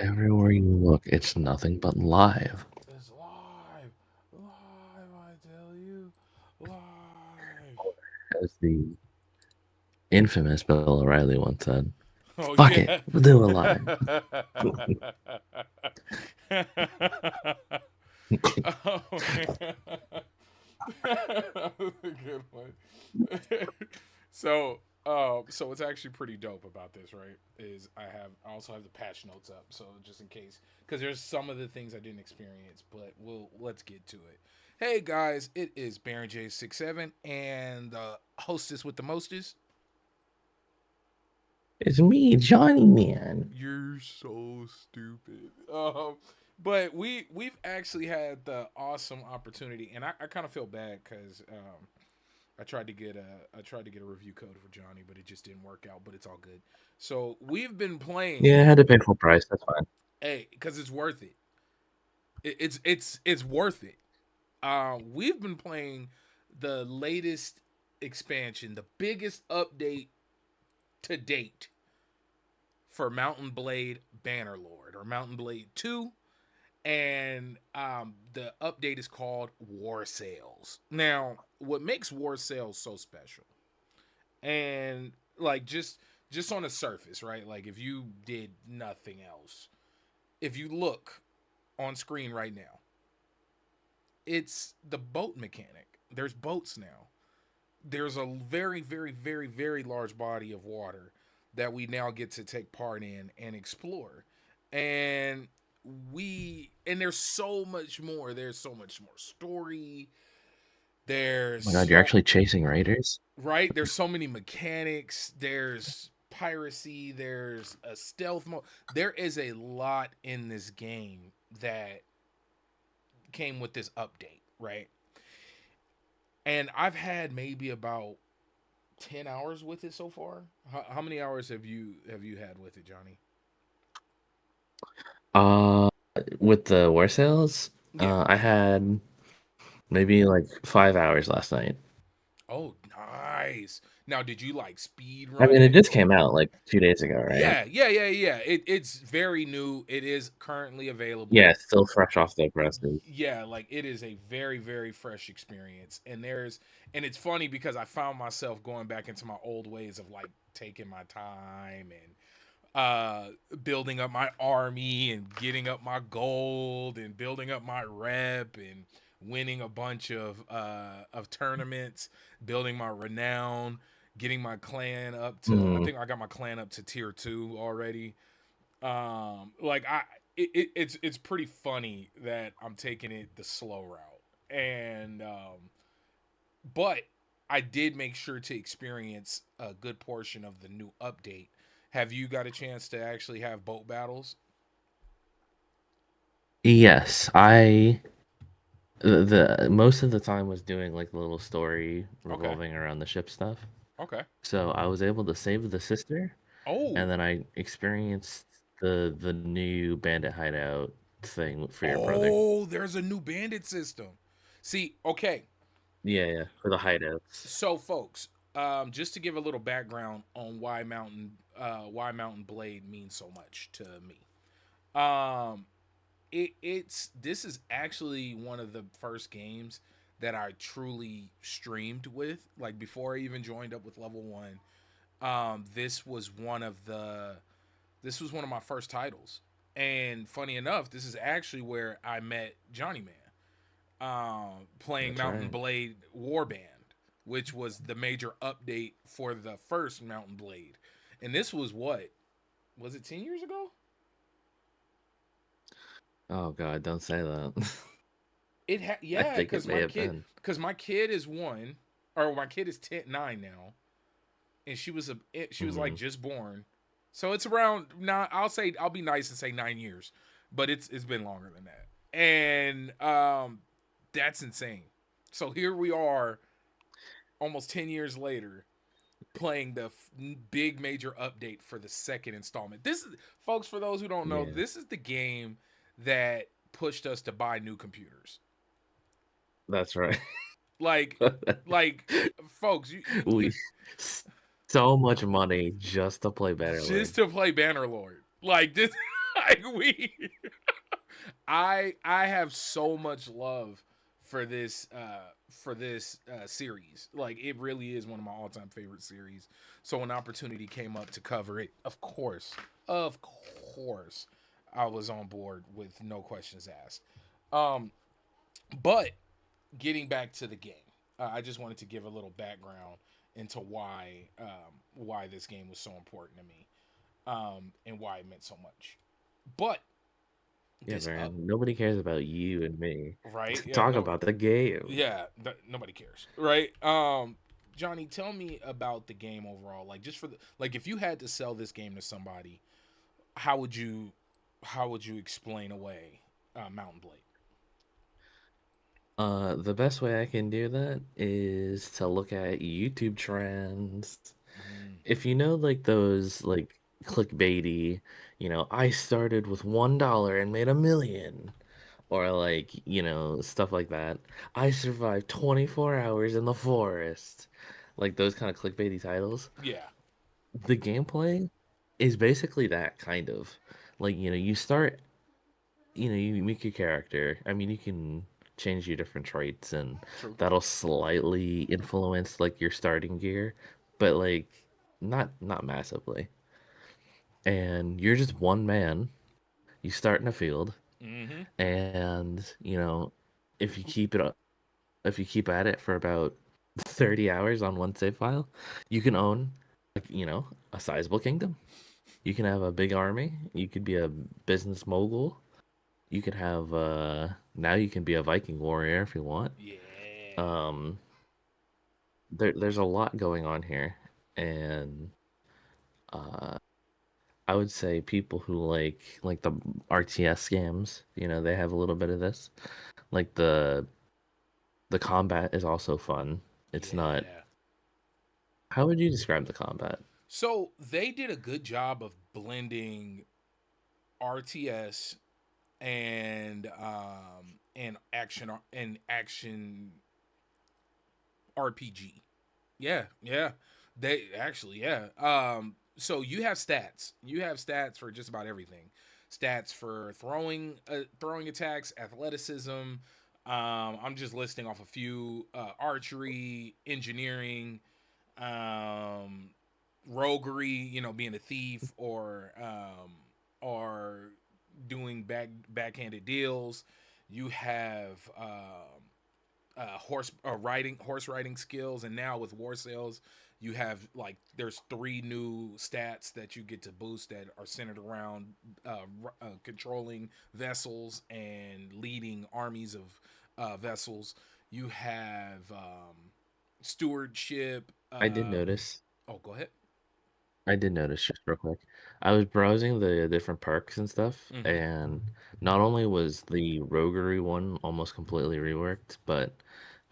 Everywhere you look, it's nothing but live. It's live. Live, I tell you. Live. As the infamous Bill O'Reilly once said, Oh, fuck it, yeah. we'll do it live. Oh, man. That was a good one. So what's actually pretty dope about this, right, is I also have the patch notes up, so just in case, because there's some of the things I didn't experience, but let's get to it. Hey guys, it is Baron J67 and hostess with the mostest. It's me, Johnny Man. You're so stupid. But we've actually had the awesome opportunity, and I kind of feel bad because I tried to get a review code for Johnny, but it just didn't work out. But it's all good. So we've been playing, Yeah, I had to pay full price. That's fine. hey, because it's worth it. It's worth it. We've been playing the latest expansion, the biggest update to date for Mountain Blade Bannerlord or Mountain Blade 2. And the update is called War Sales. Now, what makes War Sales so special, and like just on the surface, right? Like if you did nothing else, if you look on screen right now, it's the boat mechanic. There's boats now. There's a very, very, very, very large body of water that we now get to take part in and explore. And there's so much more. There's so much more story. There's Oh my god, you're so actually chasing raiders? right. There's so many mechanics. There's piracy. There's a stealth mode. There is a lot in this game that came with this update, right? And I've had maybe about 10 hours with it so far. How many hours have you had with it, Johnny? Uh, with the war sales, Yeah. I had maybe like 5 hours last night. Oh, nice. Now, did you like speed I run mean, it it? just came out like 2 days ago, right? Yeah, yeah, yeah, yeah. It's very new. It is currently Yeah, available. it's still fresh off the presses. Yeah, like it is a very, very fresh experience. And it's funny because I found myself going back into my old ways of like taking my time and building up my army and getting up my gold and building up my rep and winning a bunch of tournaments, building my renown, getting my clan up to, I Hmm. think I got my clan up to tier 2 already. Like it's pretty funny that I'm taking it the slow route. And but I did make sure to experience a good portion of the new update. Have you got a chance to actually have boat battles? Yes, the most of the time was doing like the little story Okay. revolving around the ship stuff. Okay. So I was able to save the sister, Oh. and then I experienced the new bandit hideout thing for your brother. Oh, there's a new bandit system. See, okay. Yeah, yeah, for the hideouts. So folks, just to give a little background on why Mountain Blade means so much to me. Um it's this is actually one of the first games that I truly streamed with. Like before I even joined up with level 1, this was one of my first titles. And funny enough, this is actually where I met Johnny Man, playing That's Mountain right. Blade Warband, which was the major update for the first Mountain Blade. And this was what? Was it 10 years ago? Oh God, don't say that. I Yeah, think it may have been. because my kid is 1, or my kid is 9 now, and she was like Hmm. just born. So it's around now. I'll be nice and say 9 years, but it's been longer than that. And that's insane. So here we are, almost 10 years later, playing the big major update for the second installment. This is, folks, for those who don't know, Yeah, this is the game that pushed us to buy new computers. that's right. Like, like, folks, we so much money just to play Bannerlord. just to play Bannerlord. Like this, like I have so much love for this series. Like it really is one of my all-time favorite series. So when opportunity came up to cover it, of course, I was on board with no questions asked. Um, but getting back to the game, I just wanted to give a little background into why this game was so important to me, and why it meant so much. But Yeah, this up man. Nobody cares about you and me. right, yeah, Talk no, about the game. yeah, nobody cares, right? Johnny, tell me about the game overall. Like, just for the like, if you had to sell this game to somebody, how would you how would you explain away Mountain Blade? The best way I can do that is to look at YouTube trends. Mm, If you know like those like clickbaity, I started with $1 and made 1 million, or like, stuff like that. I survived 24 hours in the forest. Like those kind of clickbaity titles. yeah, The gameplay is basically that kind of. Like, you start, you make your character. I mean, you can change your different traits and true. that'll slightly influence like your starting gear, but like not massively. And you're just one man. You start in a field Mm-hmm. and, if you keep it up, if you keep at it for about 30 hours on one save file, you can own like, a sizable kingdom. You can have a big army. You could be a business mogul. You could have now you can be a Viking warrior if you want. Yeah. Um there's a lot going on here, and uh I would say people who like the RTS games, they have a little bit of this. Like the combat is also fun. It's not. Yeah. How would you describe the combat? So they did a good job of blending RTS and action RPG. Yeah, yeah. They actually, yeah. So you have stats. You have stats for just about everything. Stats for throwing attacks, athleticism. I'm just listing off a few: archery, engineering, um, roguery. You know, being a thief or doing backhanded deals. You have horse riding skills, and now with war sales you have like there's three new stats that you get to boost that are centered around controlling vessels and leading armies of vessels. You have stewardship. I did notice. Oh, go ahead. I did notice just real quick. I was browsing the different perks and stuff, Mm-hmm. and not only was the roguery one almost completely reworked, but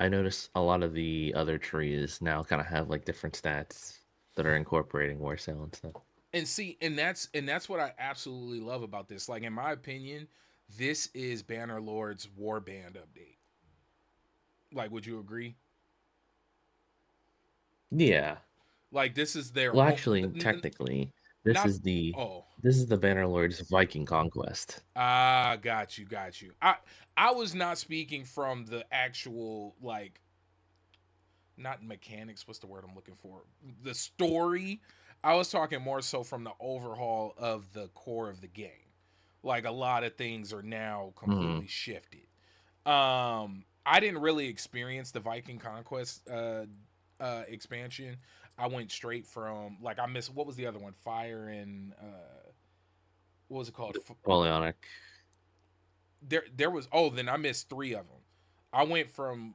I noticed a lot of the other trees now kind of have like different stats that are incorporating war sale and stuff. And see, and that's what I absolutely love about this. Like in my opinion, this is Bannerlord's Warband update. Like, would you agree? Yeah. Like, this is their Well, actually, technically, this not. is the Oh, this is the Bannerlord's Viking conquest. got you, got you. I was not speaking from the actual like not mechanics. What's the word I'm looking for? The story. I was talking more so from the overhaul of the core of the game. Like a lot of things are now Hmm. completely shifted. I didn't really experience the Viking Conquest expansion. I went straight from like I missed what was the other one? Fire and what was it called? Napoleonic. There was then I missed three of them. I went from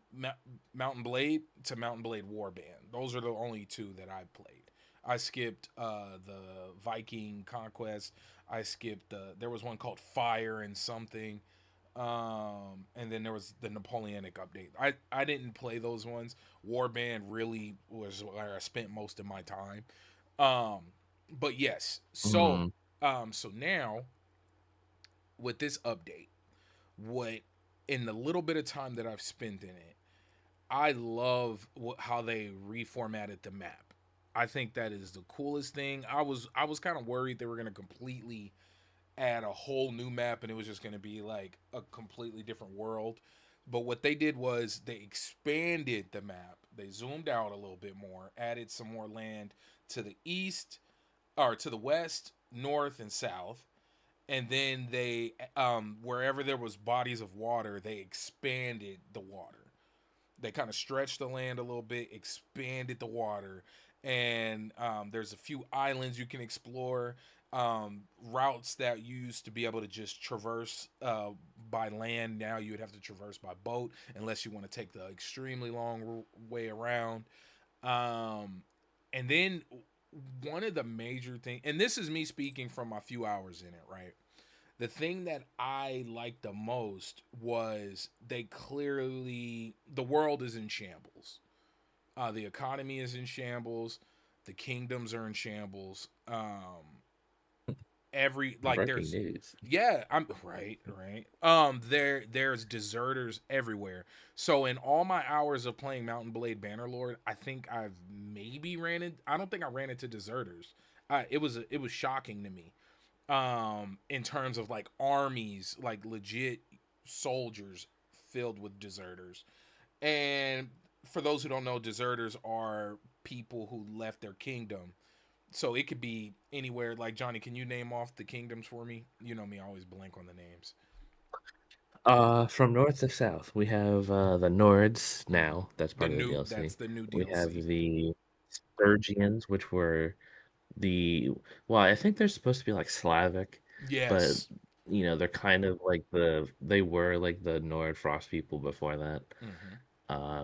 Mountain Blade to Mountain Blade Warband. Those are the only two that I played. I skipped the Viking Conquest. I skipped there was one called Fire and something. And then there was the Napoleonic update. I didn't play those ones. Warband really was where I spent most of my time. Um, but yes, Hmm. so now with this update, what in the little bit of time that I've spent in it, I love how they reformatted the map. I think that is the coolest thing. I was kind of worried they were going to completely add a whole new map and it was just going to be like a completely different world. But what they did was they expanded the map. They zoomed out a little bit more, added some more land to the east or to the west, north, and south. And then they, wherever there was bodies of water, they expanded the water. They kind of stretched the land a little bit, expanded the water, and there's a few islands you can explore. Routes that used to be able to just traverse by land, now you would have to traverse by boat unless you want to take the extremely long way around. Um, and then one of the major things, and this is me speaking from my few hours in it, right? The thing that I liked the most was they clearly the world is in shambles. The economy is in shambles. The kingdoms are in shambles. Every like Breaking there's news. yeah, I'm right. There's deserters everywhere. So in all my hours of playing Mountain Blade Bannerlord, I think I've maybe ran it. I don't think I ran into deserters. It was shocking to me in terms of like armies, like legit soldiers filled with deserters. And for those who don't know, deserters are people who left their kingdom. So it could be anywhere. Like Johnny, can you name off the kingdoms for me? You know me, I always blank on the names. From north to south, we have the Nords now. That's The part of the new DLC. that's the new We have DLC. the Sturgians, which were the well, I think they're supposed to be like Slavic, but Yes. they're kind of like they were like the Nord Frost people before that. Hmm.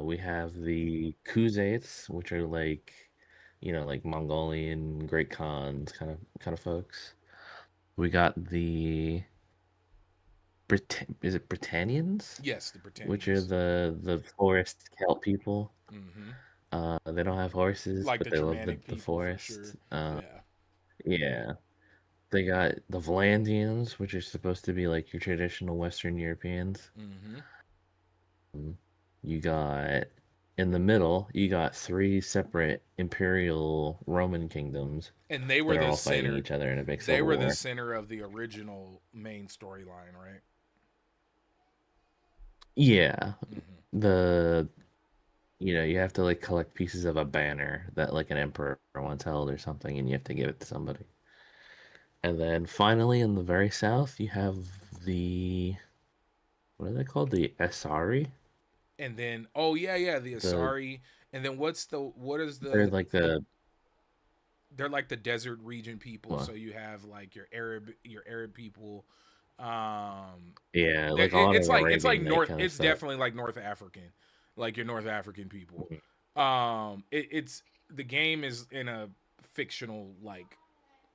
We have the Khuzaits, which are like, like Mongolian Great Khans kind of folks. We got the is it Britannians, Yes, the which are Britannians. the forest Celt people. Hmm. They don't have horses, Like but the they love the Germanic people for forest. sure. Yeah. Yeah. They got the Vlandians, which are supposed to be like your traditional Western Europeans. Hmm. Um, You got in the middle, you got three separate imperial Roman kingdoms And they that were are the all fighting center. each other in a big They civil were the war. center of the original main storyline, right? Yeah, Hmm. the you have to like collect pieces of a banner that like an emperor once held or something, and you have to give it to somebody. And then finally, in the very south, you have the what are they called? The Asari. And then oh yeah, the The Asari. And then what is they're the like the they're like the desert region people. So well, you have like your Arab people. Um, yeah, like a lot of it's like Arabian Night North. kind of It's stuff. definitely like North African, like your North African people. Mhm. It's the game is in a fictional like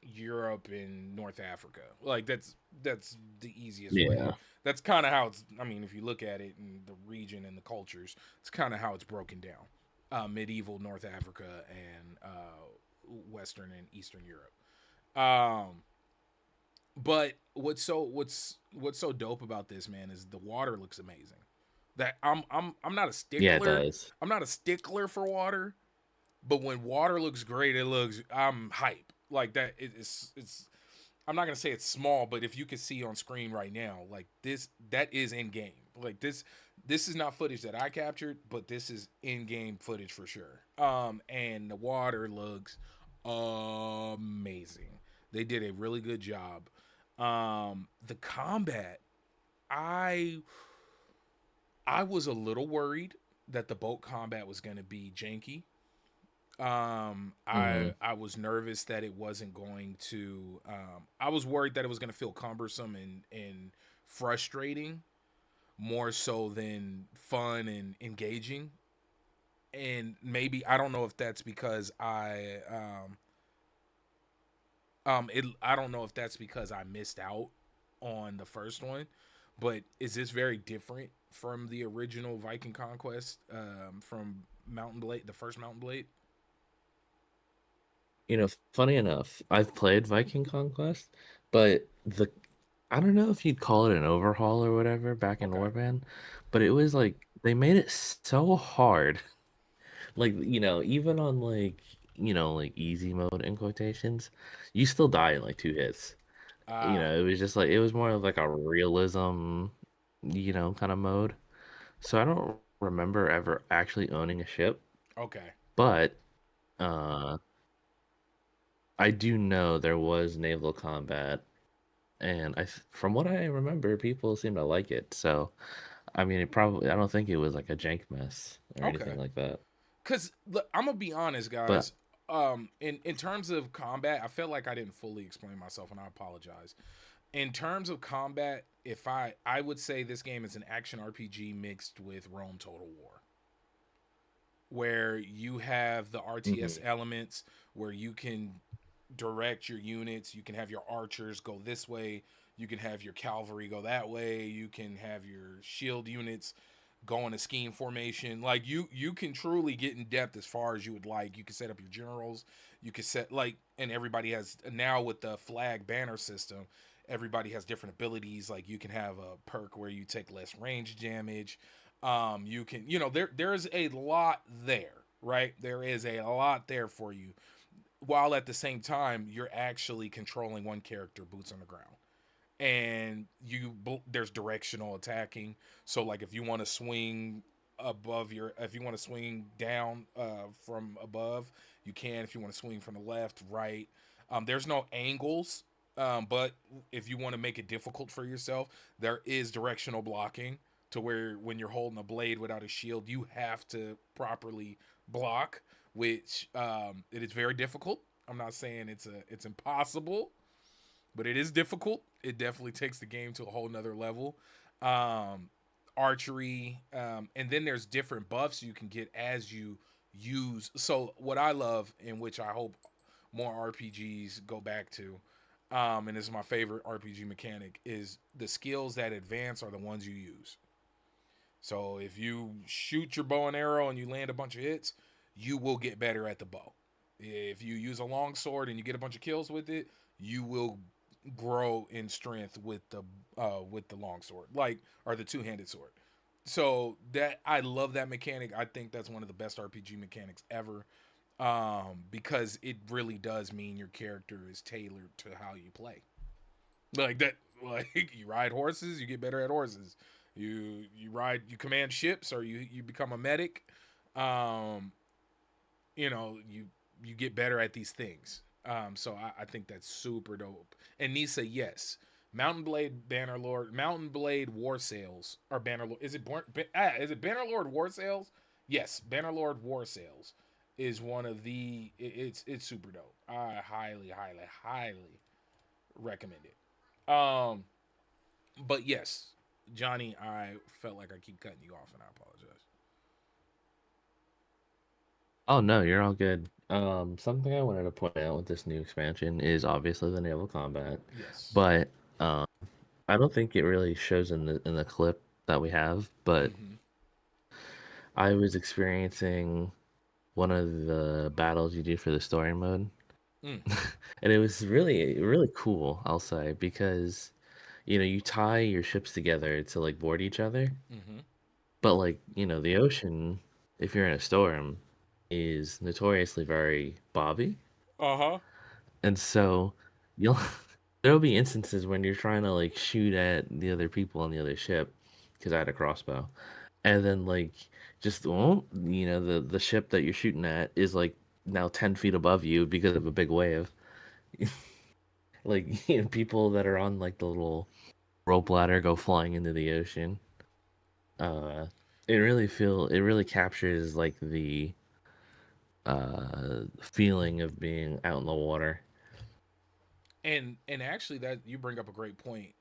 Europe and North Africa. Like that's the easiest way. Yeah. That's kind of how it's. I mean, if you look at it in the region and the cultures, it's kind of how it's broken down. Medieval North Africa and Western and Eastern Europe. Um, but what's so dope about this man is the water looks amazing. That I'm not a Yeah, it stickler. does. I'm not a stickler for water, but when water looks great, it looks I'm hype. Like that it's I'm not gonna say it's small, but if you can see on screen right now, like this that is in game. Like this is not footage that I captured, but this is in game footage for sure. And the water looks amazing. They did a really good job. The combat, I I was a little worried that the boat combat was gonna be janky. Hmm. I was nervous that it wasn't going to. I was worried that it was going to feel cumbersome and frustrating more so than fun and engaging. And maybe I don't know if that's because I don't know if that's because I missed out on the first one, but is this very different from the original Viking Conquest from Mountain Blade, the first Mountain Blade? Funny enough, I've played Viking Conquest, but I don't know if you'd call it an overhaul or whatever back in Okay. Warband, but it was like they made it so hard. Like, even on like, like easy mode in quotations, you still die in like two hits. Ah, it was just like it was more of like a realism, kind of mode. So I don't remember ever actually owning a ship, okay. but uh I do know there was naval combat, and from what I remember, people seem to like it. So, I mean, I don't think it was like a jank mess or Okay. anything like that. Cause look, I'm gonna be honest, But guys. In terms of combat, I felt like I didn't fully explain myself, and I apologize. In terms of combat, if I would say this game is an action RPG mixed with Rome Total War, where you have the RTS mhm. elements, where you can direct your units, you can have your archers go this way, you can have your cavalry go that way, you can have your shield units go in a scheme formation. Like you can truly get in depth as far as you would like. You can set up your generals, you can set like, and everybody has now with the flag banner system, everybody has different abilities. Like you can have a perk where you take less range damage. You can, there's a lot there, right? There is a lot there for you, while at the same time you're actually controlling one character boots on the ground. And there's directional attacking. So like if you want to swing if you want to swing down from above, you can. If you want to swing from the left, right, there's no angles. But if you want to make it difficult for yourself, there is directional blocking, to where when you're holding a blade without a shield, you have to properly block, which it is very difficult. I'm not saying it's impossible, but it is difficult. It definitely takes the game to a whole nother level. Um, Archery, and then there's different buffs you can get as you use. So what I love, in which I hope more RPGs go back to, and this is my favorite RPG mechanic, is the skills that advance are the ones you use. So if you shoot your bow and arrow and you land a bunch of hits, you will get better at the bow. If you use a long sword and you get a bunch of kills with it, you will grow in strength with the long sword, like, or the two-handed sword. So that, I love that mechanic. I think that's one of the best RPG mechanics ever, because it really does mean your character is tailored to how you play. Like that, like you ride horses, you get better at horses. You command ships, or you become a medic. Um, you get better at these things. So I think that's super dope. And Nisa, yes, Mountain Blade Bannerlord, Mountain Blade War Sales, or Bannerlord. Is it Bannerlord War Sales? Yes, Bannerlord War Sales is one of it's super dope. I highly, highly, highly recommend it. But yes, Johnny, I felt like I keep cutting you off, and I apologize. Oh no, you're all good. Something I wanted to point out with this new expansion is obviously the naval combat, Yes. but um, I don't think it really shows in the clip that we have. But Mm-hmm. I was experiencing one of the battles you do for the story mode, Mm. and it was really really cool. I'll say because you tie your ships together to like board each other, Mm-hmm. but like the ocean, if you're in a storm, is notoriously very bobby. Uh huh. And so you'll there'll be instances when you're trying to like shoot at the other people on the other ship because I had a crossbow. And then like just the ship that you're shooting at is like now 10 feet above you because of a big wave. Like people that are on like the little rope ladder go flying into the ocean. Uh it really captures like the feeling of being out in the water. And actually, that you bring up a great point.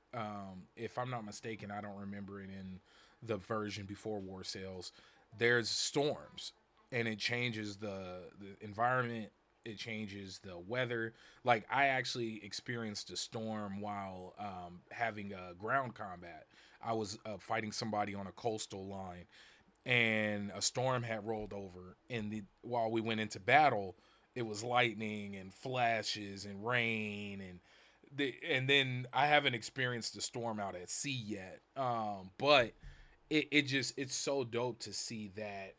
If I'm not mistaken, I don't remember it in the version before War Sales. There's storms, and it changes the environment. It changes the weather. Like I actually experienced a storm while having a ground combat. I was fighting somebody on a coastal line, and a storm had rolled over. And while we went into battle, it was lightning and flashes and rain, and then I haven't experienced the storm out at sea yet. But it's so dope to see that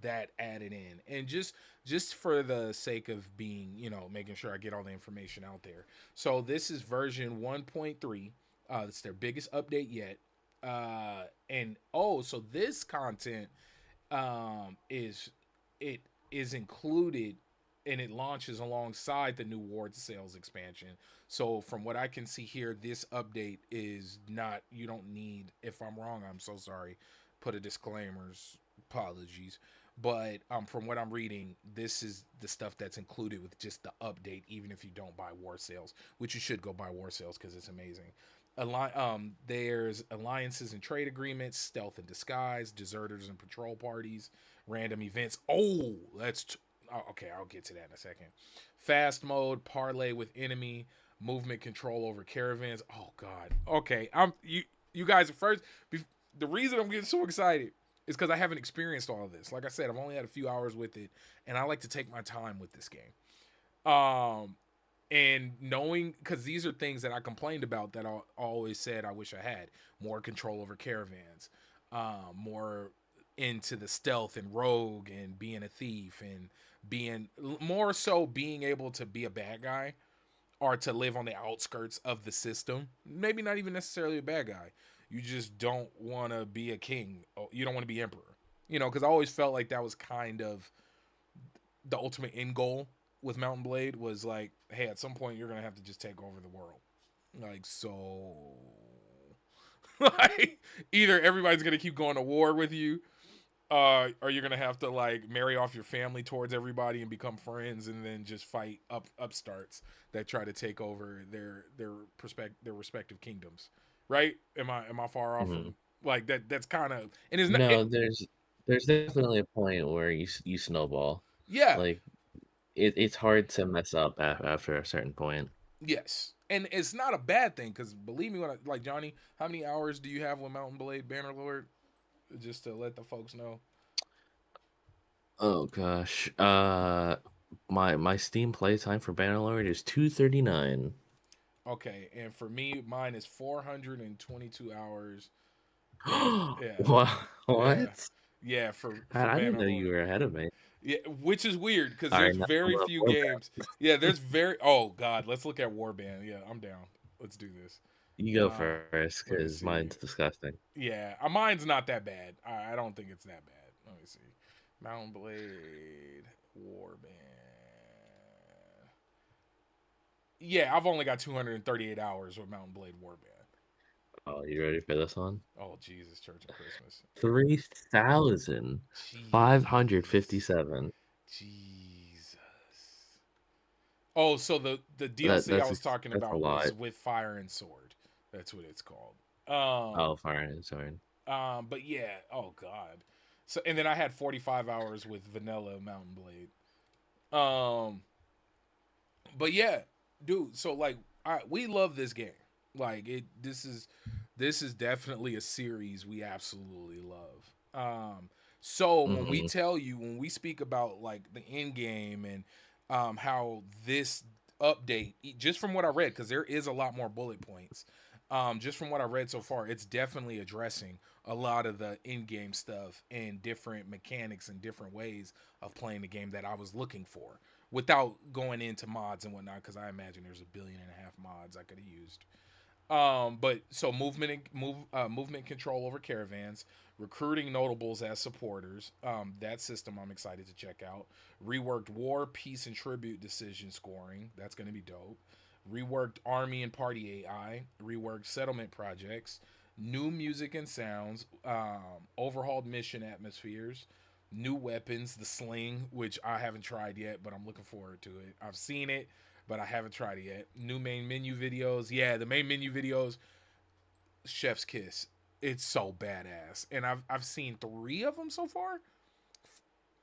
that added in. And just for the sake of being, making sure I get all the information out there. So this is version 1.3. It's their biggest update yet. And so this content is it is included and it launches alongside the new Ward Sales expansion. So from what I can see here, this update is not, you don't need, if I'm wrong, I'm so sorry, put a disclaimers, apologies. But from what I'm reading, this is the stuff that's included with just the update, even if you don't buy War Sales, which you should go buy War Sales because it's amazing. There's alliances and trade agreements, stealth and disguise, deserters and patrol parties, random events. Okay. I'll get to that in a second. Fast mode, parlay with enemy, movement control over caravans. Oh God. Okay, you guys are first. The reason I'm getting so excited is because I haven't experienced all of this. Like I said, I've only had a few hours with it, and I like to take my time with this game. And knowing, because these are things that I complained about that I always said I wish I had more control over caravans, more into the stealth and rogue and being a thief and being more so being able to be a bad guy or to live on the outskirts of the system. Maybe not even necessarily a bad guy. You just don't want to be a king. You don't want to be emperor. Because I always felt like that was kind of the ultimate end goal with Mountain Blade was like, hey, at some point you're gonna have to just take over the world. Like, so like either everybody's gonna keep going to war with you, or you're gonna have to like marry off your family towards everybody and become friends and then just fight upstarts that try to take over their respective kingdoms. Right? Am I far off from like that? That's kind of, and it's not. No, there's definitely a point where you snowball. Yeah. Like it's hard to mess up after a certain point. Yes, and it's not a bad thing because believe me, like Johnny, how many hours do you have with Mountain Blade Bannerlord? Just to let the folks know. Oh gosh, my Steam playtime for Bannerlord is 239. Okay, and for me, mine is 422 hours. And yeah, What? yeah, What? yeah. For I didn't know you Bannerlord. were ahead of me. Yeah, which is weird because All right, there's now very I'm up few for games. that. Yeah, there's very. Oh God, let's look at Warband. Yeah, I'm down. Let's do this. You go first Let me because see. mine's disgusting. Yeah, mine's not that bad. I don't think it's that bad. Let me see. Mountain Blade Warband. Yeah, I've only got 238 hours with Mountain Blade Warband. Oh, you ready for this one? Oh Jesus, Church of Christmas. 3,557. Jesus. Oh, so the DLC I was talking That's a about lot. was with Fire and Sword. That's what it's called. Oh, fine, sorry. But yeah, oh God. So and then I had 45 hours with Vanilla Mountain Blade. But yeah, dude. So like, we love this game. Like it. This is definitely a series we absolutely love. So when we speak about like the end game and how this update, just from what I read, because there is a lot more bullet points. Just from what I read so far, it's definitely addressing a lot of the in-game stuff and different mechanics and different ways of playing the game that I was looking for, without going into mods and whatnot. Because I imagine there's 1.5 billion mods I could have used. But so movement control over caravans, recruiting notables as supporters. That system I'm excited to check out. Reworked war, peace, and tribute decision scoring. That's going to be dope. Reworked army and party AI. Reworked settlement projects. New music and sounds. Overhauled mission atmospheres. New weapons, the sling, which I haven't tried yet, but I'm looking forward to it. I've seen it, but I haven't tried it yet. New main menu videos. Yeah, the main menu videos, chef's kiss. It's so badass. And I've seen 3 of them so far.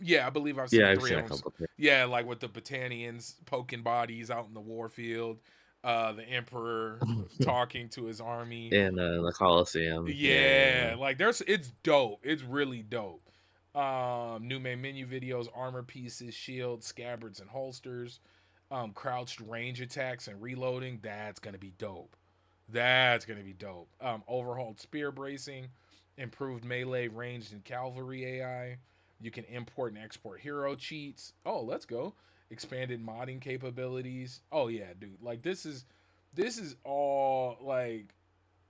Yeah, I believe I've seen Yeah, I've 3 seen of a them. couple. Yeah, like with the Battanians poking bodies out in the warfield, the Emperor talking to his army. In the Coliseum. Yeah, like it's dope. It's really dope. New main menu videos, armor pieces, shields, scabbards, and holsters. Crouched range attacks and reloading. That's gonna be dope. That's gonna be dope. Overhauled spear bracing, improved melee ranged and cavalry AI, You can import and export hero cheats. Oh, let's go. Expanded modding capabilities. Oh yeah, dude. Like this is all like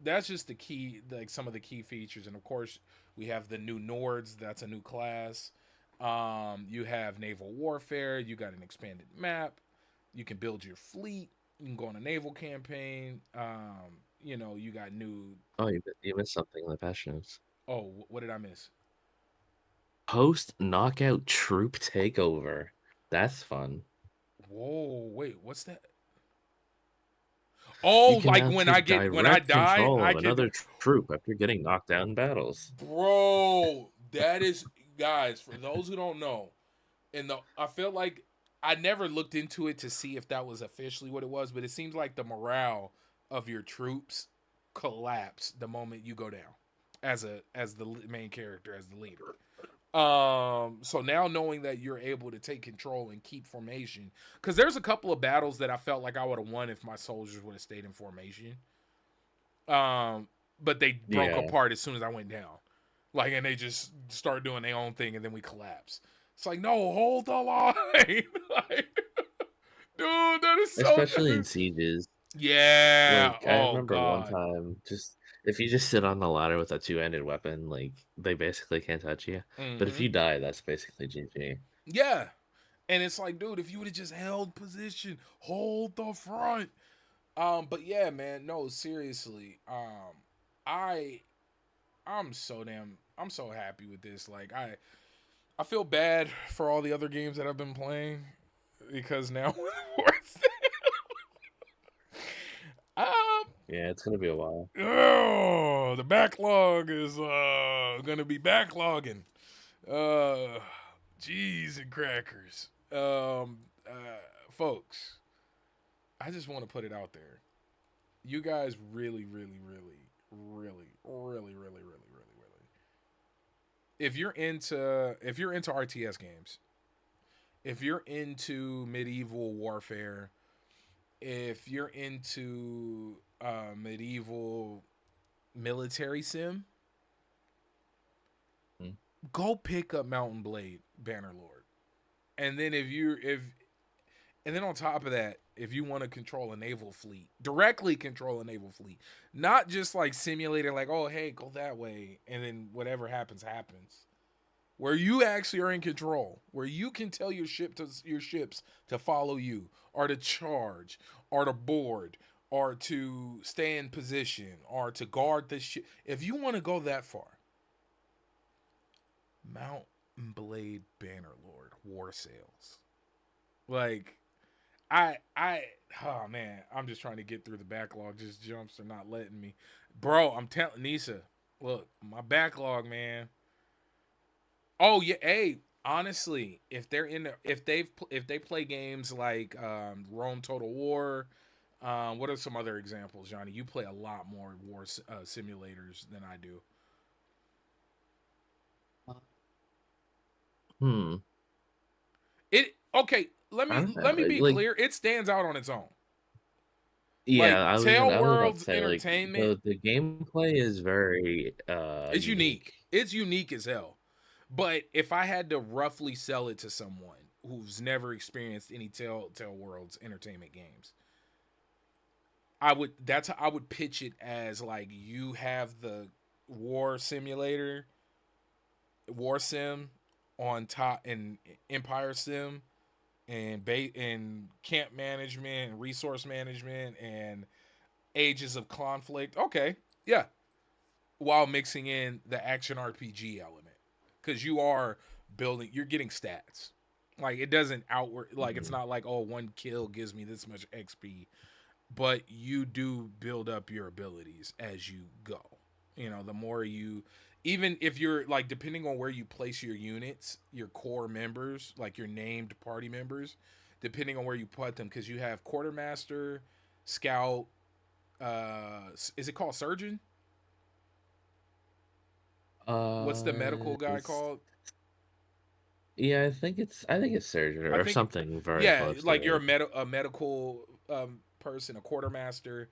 that's just the key, like some of the key features. And of course, we have the new Nords. That's a new class. You have naval warfare. You got an expanded map. You can build your fleet. You can go on a naval campaign. You got new. Oh, you missed something in the patch notes. Oh, what did I miss? Post knockout troop takeover. That's fun. Whoa, wait, what's that? You Oh, can like now when take I direct die, control I of can. another troop after getting knocked down in battles. Bro, that is, guys. For those who don't know, I feel like I never looked into it to see if that was officially what it was, but it seems like the morale of your troops collapse the moment you go down as the main character, as the leader. So now knowing that you're able to take control and keep formation, because there's a couple of battles that I felt like I would have won if my soldiers would have stayed in formation. Um, but they broke Yeah, apart as soon as I went down, like, and they just started doing their own thing, and then we collapsed. It's like, no, hold the line, like, dude, that is so especially in good. sieges. Yeah. Like I Oh remember one God. time, just if you just sit on the ladder with a two-handed weapon, like they basically can't touch you. But if Mm-hmm. you die, that's basically GG. Yeah. And it's like, dude, if you would have just held position, hold the front. But yeah, man, no, seriously. I I'm so happy with this. Like I feel bad for all the other games that I've been playing because now um Yeah, it's gonna be a while. oh, the backlog is gonna be backlogging. Uh Cheese and crackers. Folks, I just want to put it out there. You guys really, really, really, really, really, really, really, really, really. If you're into RTS games, if you're into medieval warfare, if you're into medieval military sim, Hmm. go pick up Mountain Blade Bannerlord. And then and then on top of that, if you want to control a naval fleet, directly control a naval fleet, not just like simulating, like, oh, hey, go that way, and then whatever happens, happens. Where you actually are in control, where you can tell your ships to follow you, or to charge, or to board, or to stay in position, or to guard the ship. If you want to go that far, Mount Blade Bannerlord War Sales. Like, oh man, I'm just trying to get through the backlog. Just jumps are not letting me, bro. I'm telling Nisa, look, my backlog, man. Oh yeah, hey, honestly, if they play games like Rome Total War, what are some other examples, Johnny? You play a lot more war simulators than I do. Hmm. It okay. Let I me don't know. let me be Like, clear. It stands out on its own. yeah, Like Tail I was about to Worlds say like Entertainment the gameplay is very is unique. unique. It's unique as hell. But if I had to roughly sell it to someone who's never experienced any Tell Worlds Entertainment games, I would pitch it as like you have the war simulator, war sim on top, and Empire Sim, and camp management and resource management and Ages of Conflict. Okay, yeah, while mixing in the action RPG element, because you're getting stats. Like it doesn't outward, like it's Mhm. not like, oh, one kill gives me this much XP, but you do build up your abilities as you go. The more you, even if you're like, depending on where you place your units, your core members, like your named party members, depending on where you put them, because you have quartermaster, scout, is it called surgeon? What's the medical guy It's called? yeah, I think it's surgery I or think, something very yeah, close to like you're it. a medical person, a quartermaster,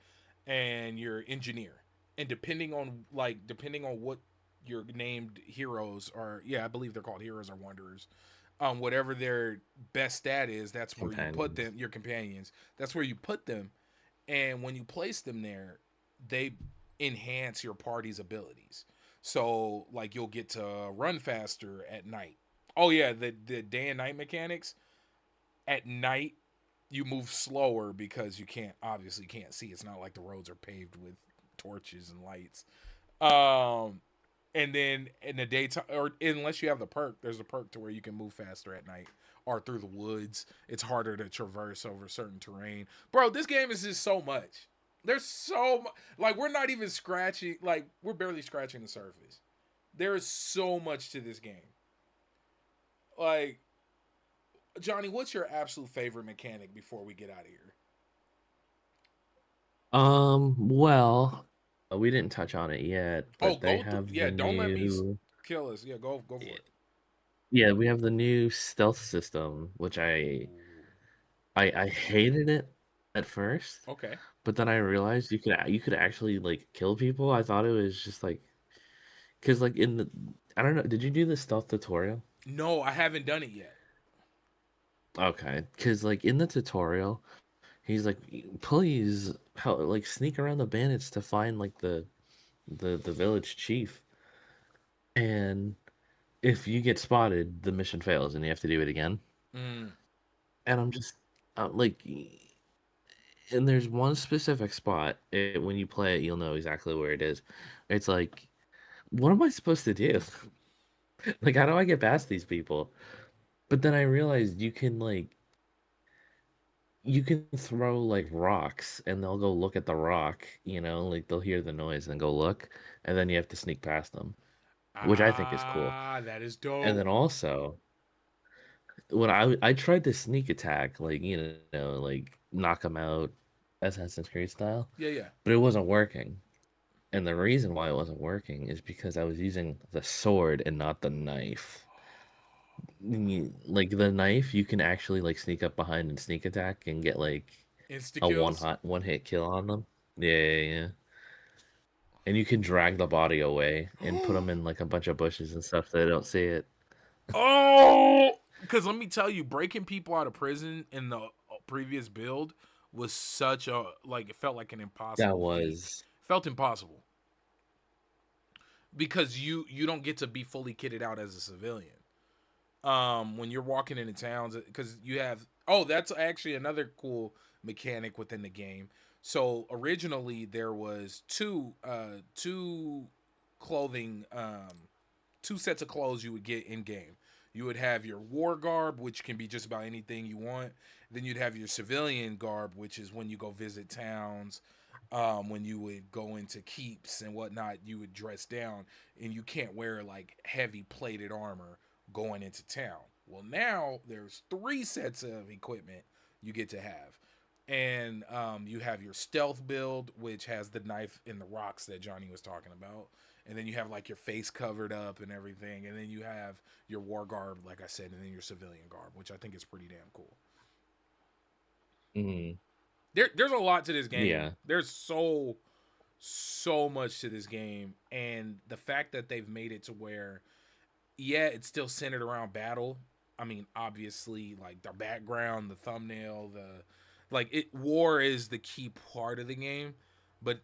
and your engineer. And depending on what your named heroes, or yeah, I believe they're called heroes or wanderers. Whatever their best stat is, that's where you put Companions. them. Your companions. That's where you put them, and when you place them there, they enhance your party's abilities. So like you'll get to run faster at night. Oh yeah, the day and night mechanics. At night you move slower because you can't see. It's not like the roads are paved with torches and lights. Um and then in the daytime, or unless you have the perk, there's a perk to where you can move faster at night or through the woods. It's harder to traverse over certain terrain. Bro, this game is just so much. There's so much. Like, we're not even scratching, like, we're barely scratching the surface. There is so much to this game. Like, Johnny, what's your absolute favorite mechanic before we get out of here? Well, we didn't touch on it yet, Oh, but they go through. have Yeah, the don't let me new. kill us. Yeah, go for it. Yeah, we have the new stealth system, which Ooh. I hated it at first, Okay. but then I realized you could actually like kill people. I thought it was just like because like in the I don't know. Did you do the stealth tutorial? No, I haven't done it yet. Okay, because like in the tutorial, he's like, please help, like sneak around the bandits to find like the village chief, and if you get spotted, the mission fails and you have to do it again. Mm. And I'm just like, and there's one specific spot. When you play it, you'll know exactly where it is. It's like, what am I supposed to do? Like, how do I get past these people? But then I realized you can throw like rocks and they'll go look at the rock, like they'll hear the noise and go look, and then you have to sneak past them, which I think is cool. Ah, that is And dope. then also, when I tried the sneak attack, like like knock them out, Assassin's Creed style, Yeah, yeah. but it wasn't working. And the reason why it wasn't working is because I was using the sword and not the knife. Like the knife, you can actually like sneak up behind and sneak attack and get like Insta a kills. one hit kill on them. Yeah, yeah, yeah. And you can drag the body away and put them in like a bunch of bushes and stuff so they don't see it. Oh, because let me tell you, breaking people out of prison in the previous build was such a like it felt like an That impossible feat. was Felt impossible because you don't get to be fully kitted out as a civilian. When you're walking into towns, because you have, oh, that's actually another cool mechanic within the game. So originally there was two clothing two sets of clothes you would get in game. You would have your war garb, which can be just about anything you want. Then you'd have your civilian garb, which is when you go visit towns, when you would go into keeps and whatnot. You would dress down, and you can't wear like heavy plated armor going into town. Well, now there's three sets of equipment you get to have. And you have your stealth build, which has the knife and the rocks that Johnny was talking about. And then you have like your face covered up and everything. And then you have your war garb, like I said, and then your civilian garb, which I think is pretty damn cool. mm, There's a lot to this game. yeah. There's so much to this game, and the fact that they've made it to where, yeah, it's still centered around battle. I mean, obviously, like the background, the thumbnail, the like it war is the key part of the game, but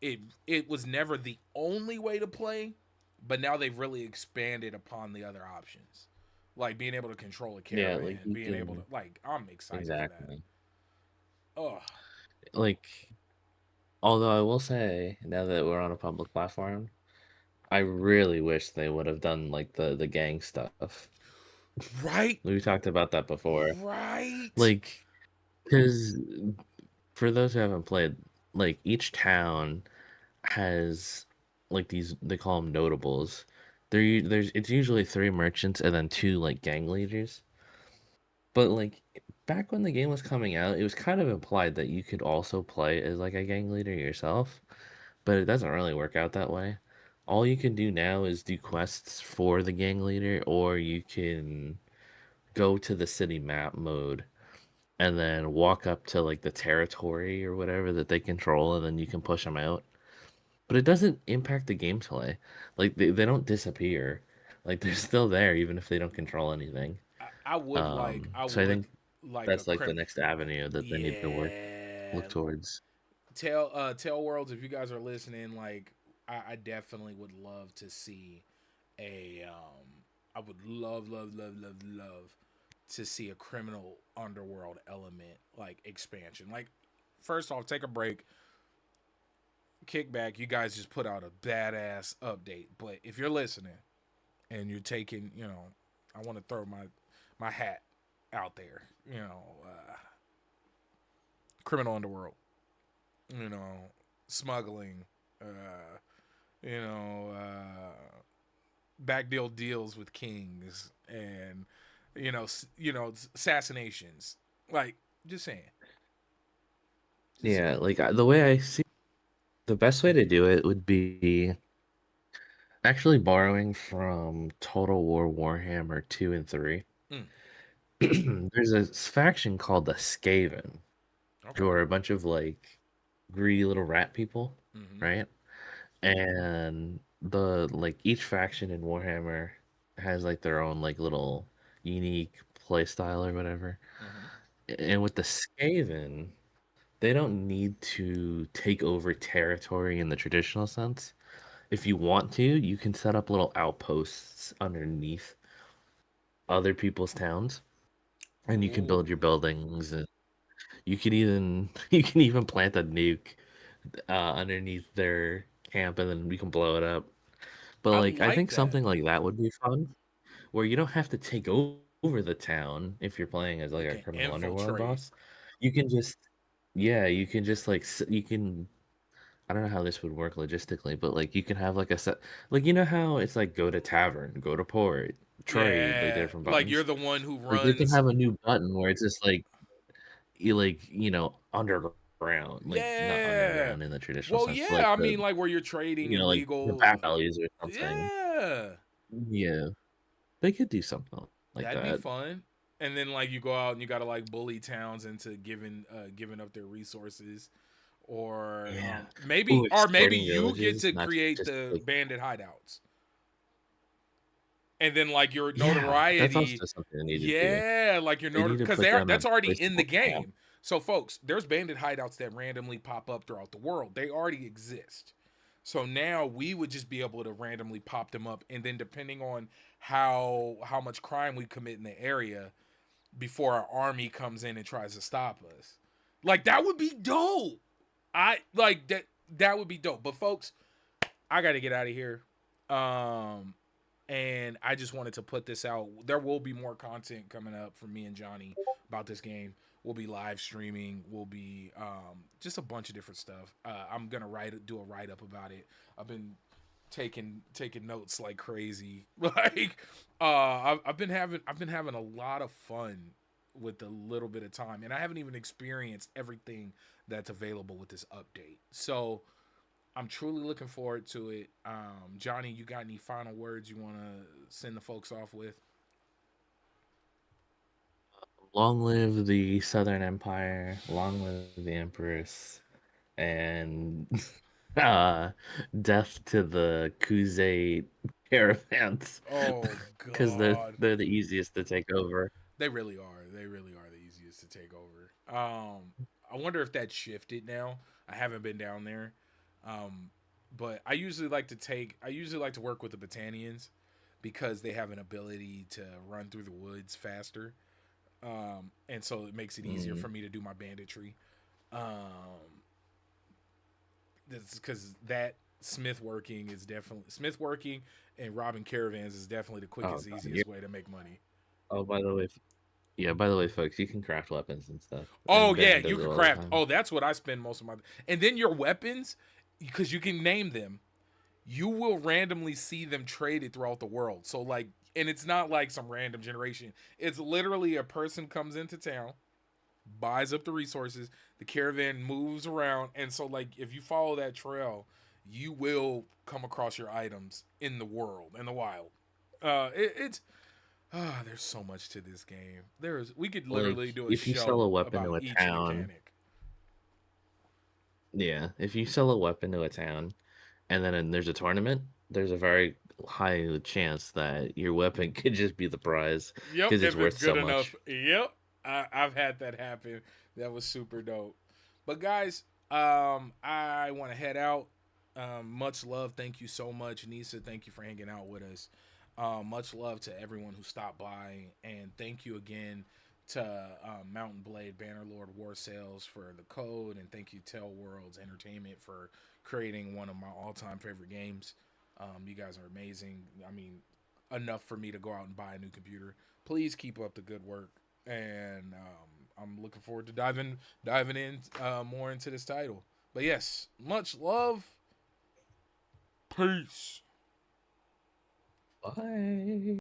it was never the only way to play. But now they've really expanded upon the other options, like being able to control a Yeah, like caravan, you being able to can like I'm excited for that. exactly. Oh, Like although I will say now that we're on a public platform, I really wish they would have done like the gang stuff. right, We talked about that before. right. Like, because for those who haven't played, like each town has like these they call them notables. There's it's usually three merchants and then two like gang leaders. But like back when the game was coming out, it was kind of implied that you could also play as like a gang leader yourself, but it doesn't really work out that way. All you can do now is do quests for the gang leader, or you can go to the city map mode and then walk up to like the territory or whatever that they control, and then you can push them out. but it doesn't impact the gameplay. Like they don't disappear. Like they're still there even if they don't control anything. I So I would think like a that's like the crim. next avenue that they need to look Yeah, towards. Tell Worlds, if you guys are listening, like I definitely would love to see a I would love to see a criminal underworld element like expansion. Like first off, take a break, kick back. You guys just put out a badass update. But if you're listening and you're taking, I want to throw my hat out there. Criminal underworld. Smuggling. Uh, you know, back deal deals with kings and assassinations. Like, just saying. Just saying. Yeah, like the way I see the best way to do it would be actually borrowing from Total War Warhammer 2 and 3. Mm, There's a faction called the Skaven, who okay. are a bunch of like greedy little rat people, Mm-hmm. right? And the like each faction in Warhammer has like their own like little unique play style or whatever. Mm-hmm. And with the Skaven, they don't need to take over territory in the traditional sense. If you want to, you can set up little outposts underneath other people's towns, and you can build your Ooh, buildings, and you can even you can even plant a nuke underneath their camp, and then we can blow it up. But I like, I like think that. something like that would be fun, where you don't have to take over the town if you're playing as You like a can criminal underworld infiltrate. boss. You can just, yeah, you can just like you can. I don't know how this would work logistically, but like you can have like a set, like you know how it's like go to tavern, go to port, trade, like the Yeah, different like you're buttons. the one who Like they can runs. have a new button where it's just like underground, like not Yeah. underground in the traditional Well, sense, but yeah. like I the mean, like where you're trading like the illegal. back alleys or something. Yeah, Yeah, they could do something like that'd be that. fun. And then like you go out and you gotta like bully towns into giving up their resources, or Yeah. maybe Ooh, or maybe exploiting you get villages, to not create just the like bandit hideouts, and then like your yeah, that's notoriety. also something they need to do. Yeah, like your They notor need to because put they are them at that's already in the placeable camp. game. So folks, there's bandit hideouts that randomly pop up throughout the world. They already exist. So now we would just be able to randomly pop them up, and then depending on how much crime we commit in the area before our army comes in and tries to stop us, like that would be dope. I like that. That would be dope. But folks, I got to get out of here. Um, and I just wanted to put this out. There will be more content coming up from me and Johnny about this game. We'll be live streaming. We'll be just a bunch of different stuff. I'm gonna do a write up about it. I've been taking notes like crazy. Like I've been having a lot of fun with a little bit of time, and I haven't even experienced everything that's available with this update. So I'm truly looking forward to it. Johnny, you got any final words you want to send the folks off with? Long live the Southern Empire, long live the Empress, and uh, death to the Kuzate caravans, Oh because God, they're the easiest to take over. they really are. They really are the easiest to take over. I wonder if that shifted now. I haven't been down there, um, but I usually like to work with the Botanians because they have an ability to run through the woods faster, and so it makes it easier Mm. for me to do my banditry. Um, that's because that Smith working and robbing caravans is definitely the Oh, quickest, God, easiest way to make money. oh, by the way, yeah, by the way, folks, you can craft weapons and stuff, Oh and yeah, Ben you does it could all the craft. time. Oh, that's what I spend most of my. And then your weapons, because you can name them, you will randomly see them traded throughout the world. So like, and it's not like some random generation. It's literally a person comes into town, buys up the resources, the caravan moves around, and so like if you follow that trail, you will come across your items in the world, in the wild. It's there's so much to this game. We could Like, literally do a if you sell a show weapon about to a each town, mechanic. yeah, if you sell a weapon to a town, and then there's a tournament, there's a very high chance that your weapon could just be the prize Yep, because it's if it's worth so good enough. much. Yep, I've had that happen. That was super dope. But guys, I want to head out. Much love. Thank you so much, Nisa. Thank you for hanging out with us. Much love to everyone who stopped by, and thank you again to Mountain Blade Bannerlord War Sales for the code, and thank you Tell Worlds Entertainment for creating one of my all-time favorite games. You guys are amazing. I mean, enough for me to go out and buy a new computer. Please keep up the good work, and I'm looking forward to diving in more into this title. But yes, much love. Peace. Bye.